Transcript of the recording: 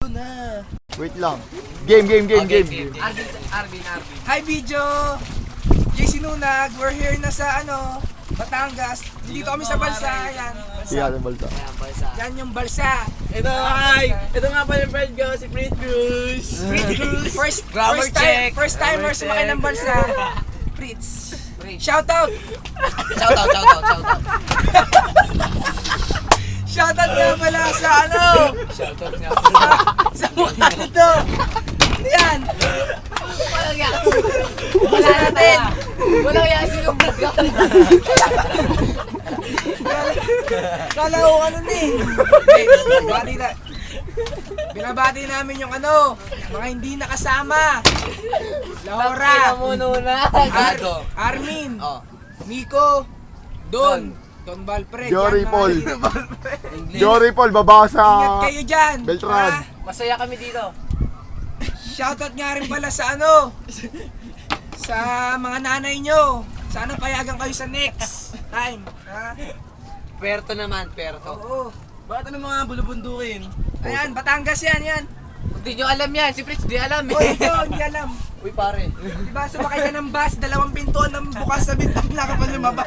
na. Wait lang. Game. Arvin. Hi, video! JC Nunag, we're here na sa Batangas. Dito kami sa Balsa. Yan. Siya ng balsa. Ayan, balsa. Yan yung Balsa. Ito, hi! Ito nga pala yung friend ko, si Prit Cruz. First timer sumakay ng Balsa. Fritz. Shout out! Shout out. Shoutout nga pala sa Shoutout nga. sa mukha nito. Yan. Walang yan. Wala natin. Walang yan. Sino buga? Kala ko binabati namin yung mga hindi nakasama. Laura, Armin, Oh. Miko, Don Valpre, Jory yan, Paul. English. Jory Paul, baba sa Ingat kayo dyan. Beltran. Masaya kami dito. Shoutout nga rin pala sa sa mga nanay nyo. Sana payagan kayo sa next time. Ha? Perto naman, perto. Oo. Bakit ano mga bulubundukin? Ayan, Batangas yan. Kung di nyo alam yan, si Fritz di alam O eh. ito, hindi alam. Uy pare. Diba sumakay ka ng bus, 2 pintuan ng bukas sa bintang nakapan lumabas.